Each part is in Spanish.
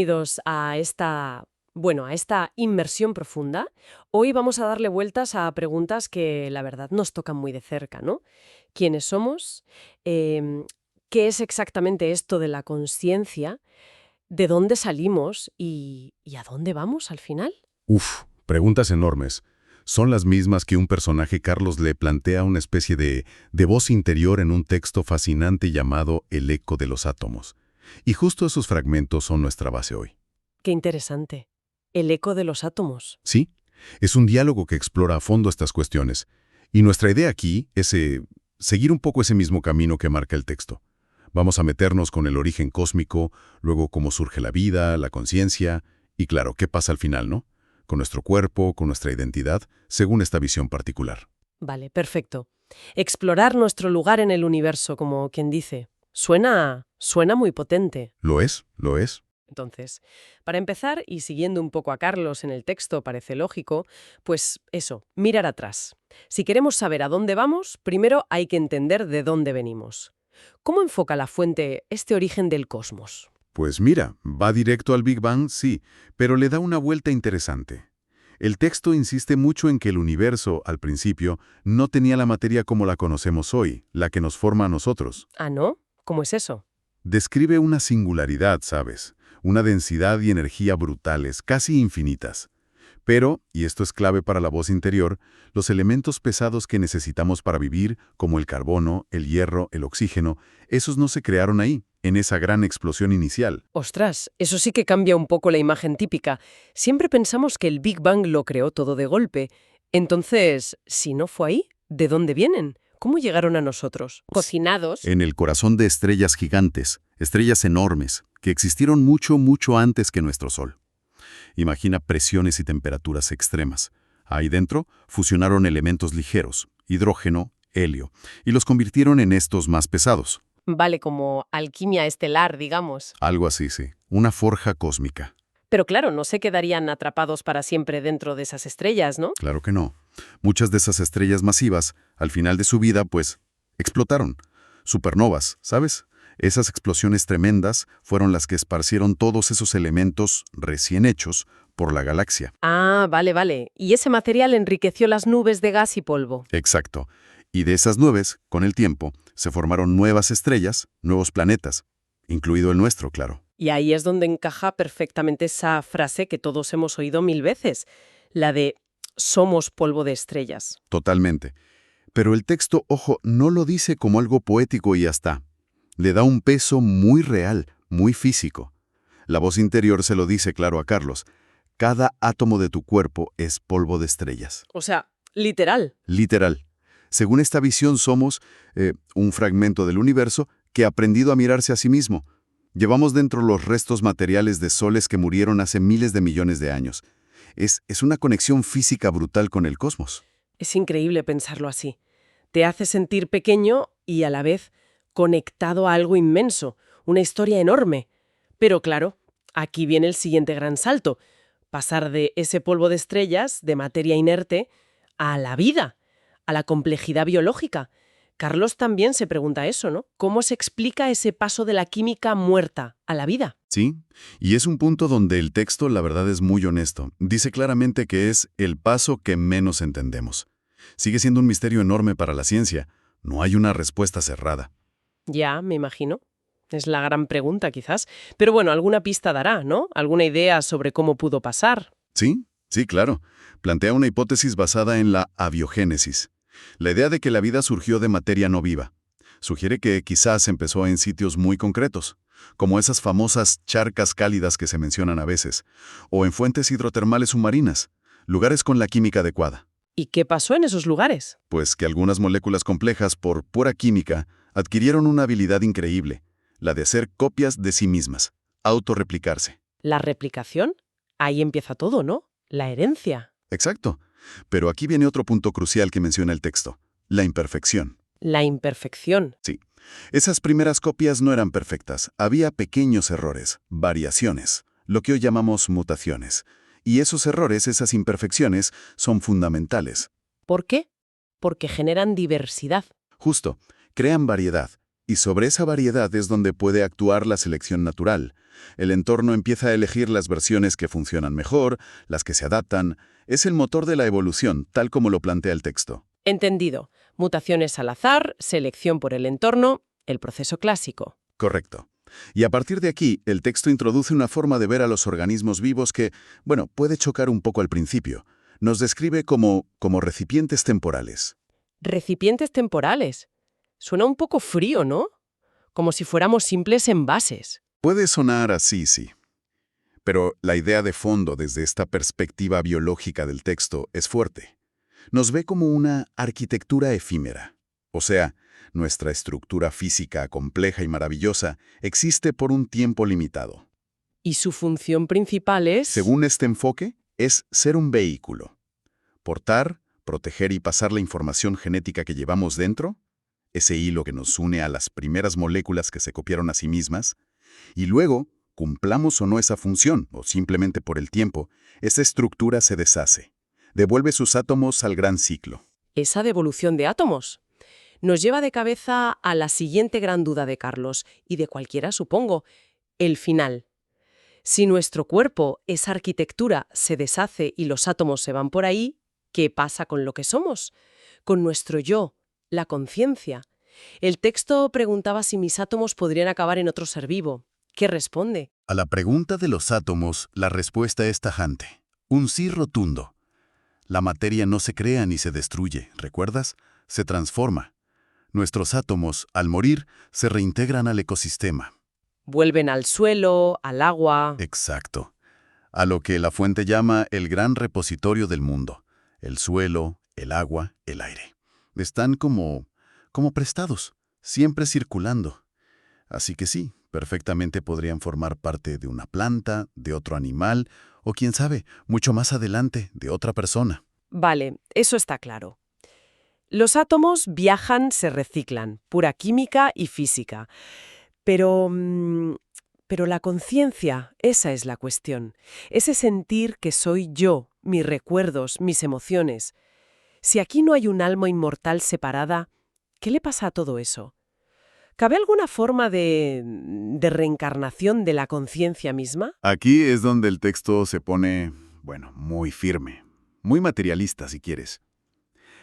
Bienvenidos a esta inmersión profunda. Hoy vamos a darle vueltas a preguntas que la verdad nos tocan muy de cerca, ¿no? ¿Quiénes somos? Em, ¿Qué es exactamente esto de la conciencia? ¿De dónde salimos? ¿Y a dónde vamos al final? Uf, preguntas enormes. Son las mismas que un personaje Carlos le plantea una especie de voz interior en un texto fascinante llamado El eco de los átomos. Y justo esos fragmentos son nuestra base hoy. Qué interesante. El eco de los átomos. ¿Sí? Es un diálogo que explora a fondo estas cuestiones. Y nuestra idea aquí es seguir un poco ese mismo camino que marca el texto. Vamos a meternos con el origen cósmico, luego cómo surge la vida, la conciencia, y claro, qué pasa al final, ¿no? Con nuestro cuerpo, con nuestra identidad, según esta visión particular. Vale, perfecto. Explorar nuestro lugar en el universo, como quien dice. Suena muy potente. ¿Lo es? ¿Lo es? Entonces, para empezar, y siguiendo un poco a Carlos en el texto, parece lógico, pues eso, mirar atrás. Si queremos saber a dónde vamos, primero hay que entender de dónde venimos. ¿Cómo enfoca la fuente este origen del cosmos? Pues mira, va directo al Big Bang, sí, pero le da una vuelta interesante. El texto insiste mucho en que el universo, al principio, no tenía la materia como la conocemos hoy, la que nos forma a nosotros. Ah, ¿no? ¿Cómo es eso? Describe una singularidad, ¿sabes? Una densidad y energía brutales, casi infinitas. Pero, y esto es clave para la voz interior, los elementos pesados que necesitamos para vivir, como el carbono, el hierro, el oxígeno, esos no se crearon ahí, en esa gran explosión inicial. Ostras, eso sí que cambia un poco la imagen típica. Siempre pensamos que el Big Bang lo creó todo de golpe. Entonces, si no fue ahí, ¿de dónde vienen? ¿Cómo llegaron a nosotros? ¿Cocinados? En el corazón de estrellas gigantes, estrellas enormes, que existieron mucho, mucho antes que nuestro Sol. Imagina presiones y temperaturas extremas. Ahí dentro fusionaron elementos ligeros, hidrógeno, helio, y los convirtieron en estos más pesados. Vale, como alquimia estelar, digamos. Algo así, sí. Una forja cósmica. Pero claro, no se quedarían atrapados para siempre dentro de esas estrellas, ¿no? Claro que no. Muchas de esas estrellas masivas, al final de su vida, pues, explotaron. Supernovas, ¿sabes? Esas explosiones tremendas fueron las que esparcieron todos esos elementos recién hechos por la galaxia. Ah, vale. Y ese material enriqueció las nubes de gas y polvo. Exacto. Y de esas nubes, con el tiempo, se formaron nuevas estrellas, nuevos planetas, incluido el nuestro, claro. Y ahí es donde encaja perfectamente esa frase que todos hemos oído 1000 veces, la de somos polvo de estrellas. Totalmente. Pero el texto, ojo, no lo dice como algo poético y ya está. Le da un peso muy real, muy físico. La voz interior se lo dice claro a Carlos. Cada átomo de tu cuerpo es polvo de estrellas. O sea, literal. Literal. Según esta visión somos un fragmento del universo que ha aprendido a mirarse a sí mismo. Llevamos dentro los restos materiales de soles que murieron hace miles de millones de años. Es una conexión física brutal con el cosmos. Es increíble pensarlo así. Te hace sentir pequeño y a la vez conectado a algo inmenso, una historia enorme. Pero claro, aquí viene el siguiente gran salto. Pasar de ese polvo de estrellas, de materia inerte, a la vida, a la complejidad biológica. Carlos también se pregunta eso, ¿no? ¿Cómo se explica ese paso de la química muerta a la vida? Sí, y es un punto donde el texto, la verdad, es muy honesto. Dice claramente que es el paso que menos entendemos. Sigue siendo un misterio enorme para la ciencia. No hay una respuesta cerrada. Ya, me imagino. Es la gran pregunta, quizás. Pero bueno, alguna pista dará, ¿no? Alguna idea sobre cómo pudo pasar. Sí, sí, claro. Plantea una hipótesis basada en la abiogénesis. La idea de que la vida surgió de materia no viva. Sugiere que quizás empezó en sitios muy concretos, como esas famosas charcas cálidas que se mencionan a veces, o en fuentes hidrotermales submarinas, lugares con la química adecuada. ¿Y qué pasó en esos lugares? Pues que algunas moléculas complejas, por pura química, adquirieron una habilidad increíble, la de hacer copias de sí mismas, autorreplicarse. ¿La replicación? Ahí empieza todo, ¿no? La herencia. Exacto. Pero aquí viene otro punto crucial que menciona el texto, la imperfección. La imperfección. Sí. Esas primeras copias no eran perfectas, había pequeños errores, variaciones, lo que hoy llamamos mutaciones. Y esos errores, esas imperfecciones, son fundamentales. ¿Por qué? Porque generan diversidad. Justo, crean variedad. Y sobre esa variedad es donde puede actuar la selección natural. El entorno empieza a elegir las versiones que funcionan mejor, las que se adaptan. Es el motor de la evolución, tal como lo plantea el texto. Entendido. Mutaciones al azar, selección por el entorno, el proceso clásico. Correcto. Y a partir de aquí, el texto introduce una forma de ver a los organismos vivos que, bueno, puede chocar un poco al principio. Nos describe como recipientes temporales. Recipientes temporales. Suena un poco frío, ¿no? Como si fuéramos simples envases. Puede sonar así, sí. Pero la idea de fondo desde esta perspectiva biológica del texto es fuerte. Nos ve como una arquitectura efímera. O sea, nuestra estructura física compleja y maravillosa existe por un tiempo limitado. Y su función principal es... Según este enfoque, es ser un vehículo. Portar, proteger y pasar la información genética que llevamos dentro, ese hilo que nos une a las primeras moléculas que se copiaron a sí mismas, y luego, cumplamos o no esa función, o simplemente por el tiempo, esa estructura se deshace. Devuelve sus átomos al gran ciclo. Esa devolución de átomos nos lleva de cabeza a la siguiente gran duda de Carlos, y de cualquiera, supongo, el final. Si nuestro cuerpo, esa arquitectura, se deshace y los átomos se van por ahí, ¿qué pasa con lo que somos? Con nuestro yo, la conciencia. El texto preguntaba si mis átomos podrían acabar en otro ser vivo. ¿Qué responde? A la pregunta de los átomos, la respuesta es tajante. Un sí rotundo. La materia no se crea ni se destruye, ¿recuerdas? Se transforma. Nuestros átomos, al morir, se reintegran al ecosistema. Vuelven al suelo, al agua. Exacto. A lo que la fuente llama el gran repositorio del mundo. El suelo, el agua, el aire. Están como prestados, siempre circulando. Así que sí, perfectamente podrían formar parte de una planta, de otro animal, o quién sabe, mucho más adelante, de otra persona. Vale, eso está claro. Los átomos viajan, se reciclan, pura química y física. Pero la conciencia, esa es la cuestión. Ese sentir que soy yo, mis recuerdos, mis emociones. Si aquí no hay un alma inmortal separada, ¿qué le pasa a todo eso? ¿Cabe alguna forma de reencarnación de la conciencia misma? Aquí es donde el texto se pone, bueno, muy firme, muy materialista si quieres.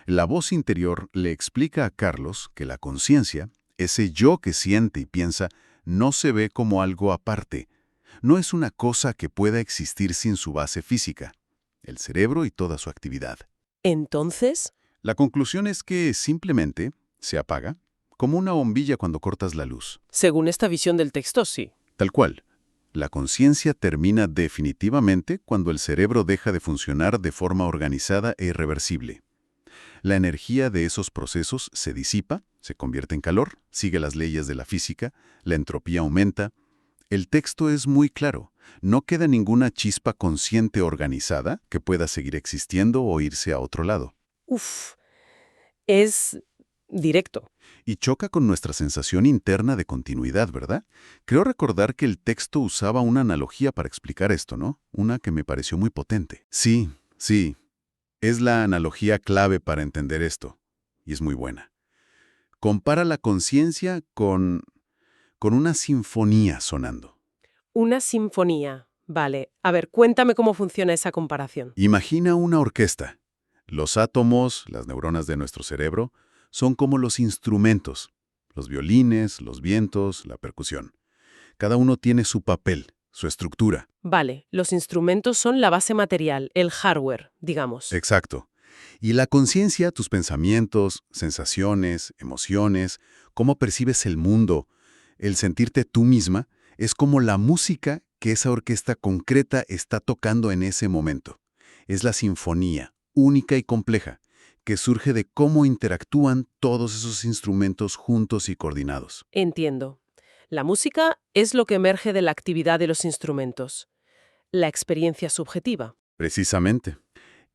La voz interior le explica a Carlos que la conciencia, ese yo que siente y piensa, no se ve como algo aparte. No es una cosa que pueda existir sin su base física, el cerebro y toda su actividad. Entonces, La conclusión es que simplemente se apaga, como una bombilla cuando cortas la luz. según esta visión del texto, sí. Tal cual. La conciencia termina definitivamente cuando el cerebro deja de funcionar de forma organizada e irreversible. La energía de esos procesos se disipa, se convierte en calor, sigue las leyes de la física, la entropía aumenta. El texto es muy claro. No queda ninguna chispa consciente organizada que pueda seguir existiendo o irse a otro lado. Uf, es directo. Y choca con nuestra sensación interna de continuidad, ¿verdad? Creo recordar que el texto usaba una analogía para explicar esto, ¿no? Una que me pareció muy potente. Sí, sí. Es la analogía clave para entender esto. Y es muy buena. Compara la conciencia con una sinfonía sonando. Una sinfonía. Vale. A ver, cuéntame cómo funciona esa comparación. Imagina una orquesta. Los átomos, las neuronas de nuestro cerebro, son como los instrumentos. Los violines, los vientos, la percusión. Cada uno tiene su papel, su estructura. Vale, los instrumentos son la base material, el hardware, digamos. Exacto. Y la conciencia, tus pensamientos, sensaciones, emociones, cómo percibes el mundo, el sentirte tú misma, es como la música que esa orquesta concreta está tocando en ese momento. Es la sinfonía, única y compleja, que surge de cómo interactúan todos esos instrumentos juntos y coordinados. Entiendo. La música es lo que emerge de la actividad de los instrumentos. La experiencia subjetiva. Precisamente.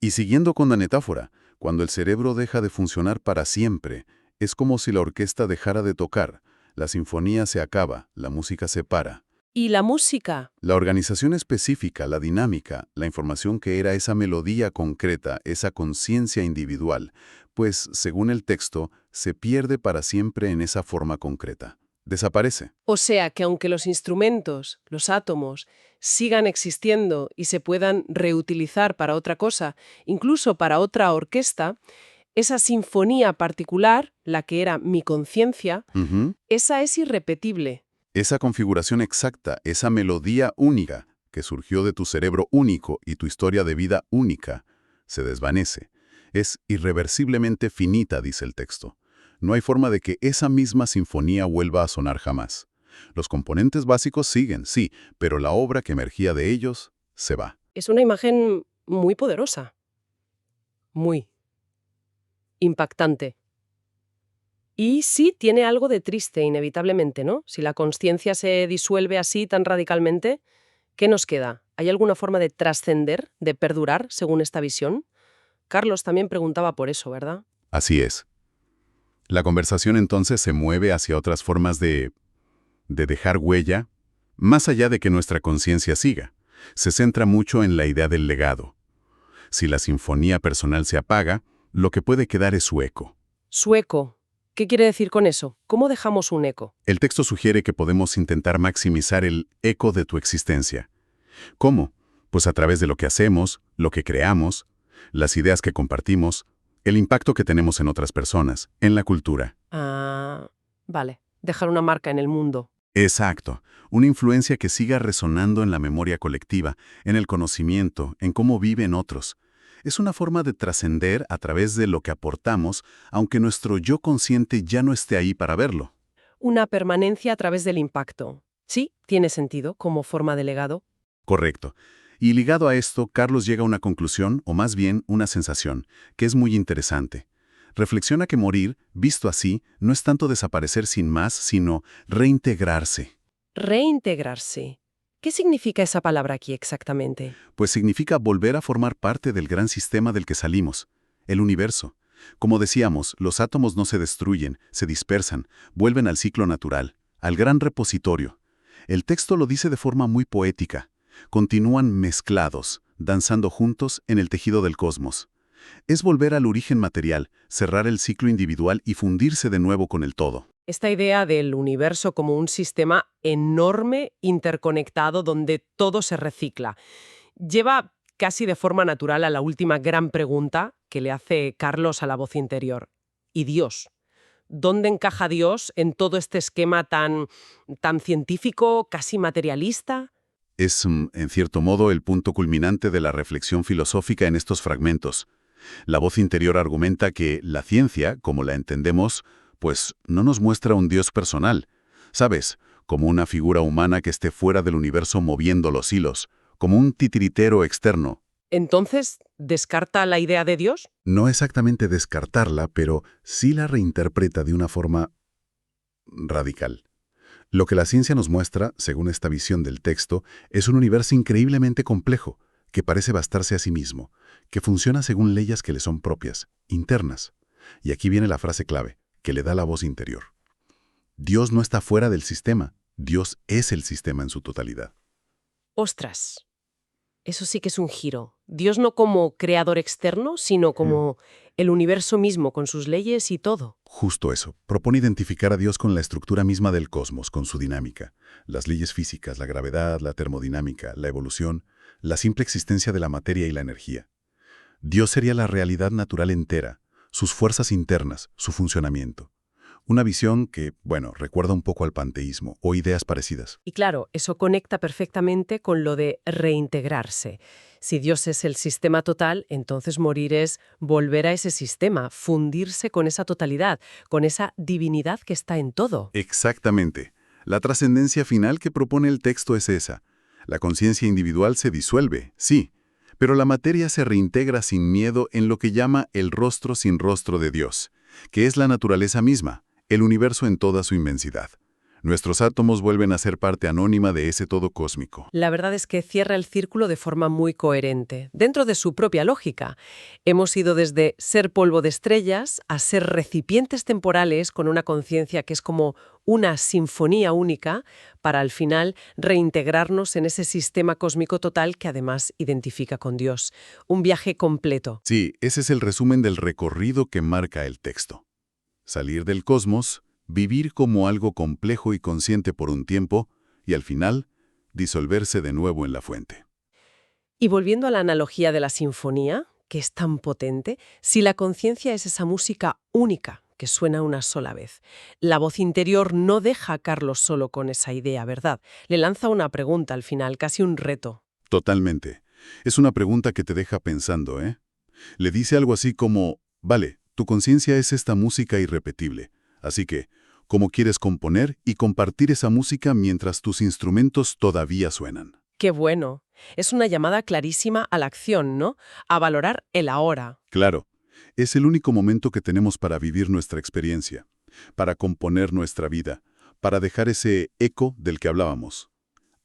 Y siguiendo con la metáfora, cuando el cerebro deja de funcionar para siempre, es como si la orquesta dejara de tocar, la sinfonía se acaba, la música se para. ¿Y la música? La organización específica, la dinámica, la información que era esa melodía concreta, esa conciencia individual, pues, según el texto, se pierde para siempre en esa forma concreta. desaparece. O sea que aunque los instrumentos, los átomos, sigan existiendo y se puedan reutilizar para otra cosa, incluso para otra orquesta, esa sinfonía particular, la que era mi conciencia, Ujú. esa es irrepetible. Esa configuración exacta, esa melodía única que surgió de tu cerebro único y tu historia de vida única, se desvanece. Es irreversiblemente finita, dice el texto. No hay forma de que esa misma sinfonía vuelva a sonar jamás. Los componentes básicos siguen, sí, pero la obra que emergía de ellos se va. Es una imagen muy poderosa, muy impactante. Y sí, tiene algo de triste, inevitablemente, ¿no? Si la conciencia se disuelve así tan radicalmente, ¿qué nos queda? ¿Hay alguna forma de trascender, de perdurar, según esta visión? Carlos también preguntaba por eso, ¿verdad? Así es. La conversación entonces se mueve hacia otras formas de dejar huella, más allá de que nuestra conciencia siga. Se centra mucho en la idea del legado. Si la sinfonía personal se apaga, lo que puede quedar es su eco. Su eco. ¿Qué quiere decir con eso? ¿Cómo dejamos un eco? El texto sugiere que podemos intentar maximizar el eco de tu existencia. ¿Cómo? Pues a través de lo que hacemos, lo que creamos, las ideas que compartimos, el impacto que tenemos en otras personas, en la cultura. Ah, vale. Dejar una marca en el mundo. Exacto. Una influencia que siga resonando en la memoria colectiva, en el conocimiento, en cómo viven otros. Es una forma de trascender a través de lo que aportamos, aunque nuestro yo consciente ya no esté ahí para verlo. Una permanencia a través del impacto. Sí, tiene sentido como forma de legado. Correcto. Y ligado a esto, Carlos llega a una conclusión, o más bien una sensación, que es muy interesante. Reflexiona que morir, visto así, no es tanto desaparecer sin más, sino reintegrarse. Reintegrarse. ¿Qué significa esa palabra aquí exactamente? Pues significa volver a formar parte del gran sistema del que salimos, el universo. Como decíamos, los átomos no se destruyen, se dispersan, vuelven al ciclo natural, al gran repositorio. El texto lo dice de forma muy poética. Continúan mezclados, danzando juntos en el tejido del cosmos. Es volver al origen material, cerrar el ciclo individual y fundirse de nuevo con el todo. Esta idea del universo como un sistema enorme, interconectado, donde todo se recicla, lleva casi de forma natural a la última gran pregunta que le hace Carlos a la voz interior. ¿Y Dios? ¿Dónde encaja Dios en todo este esquema tan científico, casi materialista? Es, en cierto modo, el punto culminante de la reflexión filosófica en estos fragmentos. La voz interior argumenta que la ciencia, como la entendemos, pues no nos muestra un Dios personal, ¿sabes? Como una figura humana que esté fuera del universo moviendo los hilos, como un titiritero externo. Entonces, ¿descarta la idea de Dios? No exactamente descartarla, pero sí la reinterpreta de una forma radical. Lo que la ciencia nos muestra, según esta visión del texto, es un universo increíblemente complejo, que parece bastarse a sí mismo, que funciona según leyes que le son propias, internas. Y aquí viene la frase clave, que le da la voz interior. Dios no está fuera del sistema, Dios es el sistema en su totalidad. Ostras, eso sí que es un giro. Dios no como creador externo, sino como el universo mismo, con sus leyes y todo. Justo eso. Propone identificar a Dios con la estructura misma del cosmos, con su dinámica. Las leyes físicas, la gravedad, la termodinámica, la evolución, la simple existencia de la materia y la energía. Dios sería la realidad natural entera, sus fuerzas internas, su funcionamiento. Una visión que, bueno, recuerda un poco al panteísmo o ideas parecidas. Y claro, eso conecta perfectamente con lo de reintegrarse. Si Dios es el sistema total, entonces morir es volver a ese sistema, fundirse con esa totalidad, con esa divinidad que está en todo. Exactamente. La trascendencia final que propone el texto es esa. La conciencia individual se disuelve, sí, pero la materia se reintegra sin miedo en lo que llama el rostro sin rostro de Dios, que es la naturaleza misma, el universo en toda su inmensidad. Nuestros átomos vuelven a ser parte anónima de ese todo cósmico. La verdad es que cierra el círculo de forma muy coherente, dentro de su propia lógica. Hemos ido desde ser polvo de estrellas a ser recipientes temporales con una conciencia que es como una sinfonía única para al final reintegrarnos en ese sistema cósmico total que además identifica con Dios. Un viaje completo. Sí, ese es el resumen del recorrido que marca el texto. Salir del cosmos, vivir como algo complejo y consciente por un tiempo, y al final, disolverse de nuevo en la fuente. Y volviendo a la analogía de la sinfonía, que es tan potente, si la conciencia es esa música única que suena una sola vez, la voz interior no deja a Carlos solo con esa idea, ¿verdad? Le lanza una pregunta al final, casi un reto. Totalmente. Es una pregunta que te deja pensando, ¿eh? Le dice algo así como, vale, tu conciencia es esta música irrepetible, así que, ¿cómo quieres componer y compartir esa música mientras tus instrumentos todavía suenan? ¡Qué bueno! Es una llamada clarísima a la acción, ¿no? A valorar el ahora. Claro, es el único momento que tenemos para vivir nuestra experiencia, para componer nuestra vida, para dejar ese eco del que hablábamos.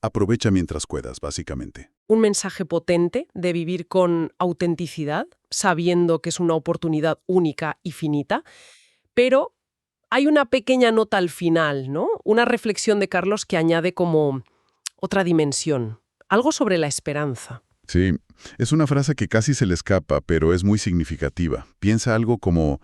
Aprovecha mientras puedas, básicamente. Un mensaje potente de vivir con autenticidad, sabiendo que es una oportunidad única y finita, pero hay una pequeña nota al final, ¿no? Una reflexión de Carlos que añade como otra dimensión, algo sobre la esperanza. Sí, es una frase que casi se le escapa, pero es muy significativa. Piensa algo como,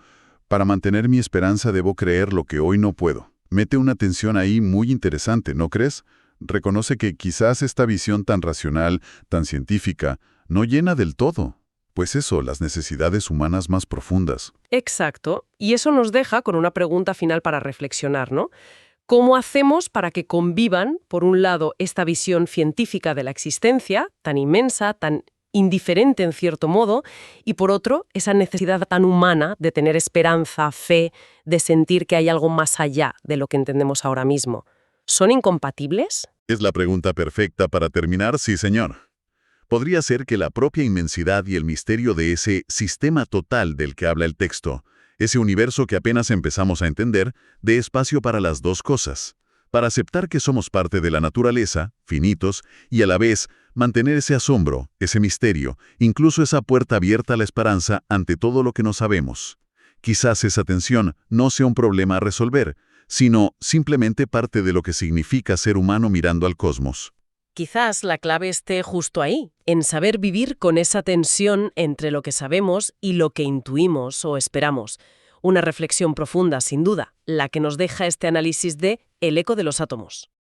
para mantener mi esperanza debo creer lo que hoy no puedo. Mete una tensión ahí muy interesante, ¿no crees? Reconoce que quizás esta visión tan racional, tan científica, no llena del todo. Pues eso, las necesidades humanas más profundas. Exacto, y eso nos deja con una pregunta final para reflexionar, ¿no? ¿Cómo hacemos para que convivan, por un lado, esta visión científica de la existencia, tan inmensa, tan indiferente en cierto modo, y por otro, esa necesidad tan humana de tener esperanza, fe, de sentir que hay algo más allá de lo que entendemos ahora mismo? ¿Son incompatibles? Es la pregunta perfecta para terminar, sí, señor. Podría ser que la propia inmensidad y el misterio de ese sistema total del que habla el texto, ese universo que apenas empezamos a entender, dé espacio para las dos cosas, para aceptar que somos parte de la naturaleza, finitos, y a la vez mantener ese asombro, ese misterio, incluso esa puerta abierta a la esperanza ante todo lo que no sabemos. Quizás esa tensión no sea un problema a resolver, sino simplemente parte de lo que significa ser humano mirando al cosmos. Quizás la clave esté justo ahí, en saber vivir con esa tensión entre lo que sabemos y lo que intuimos o esperamos. Una reflexión profunda, sin duda, la que nos deja este análisis de El eco de los átomos.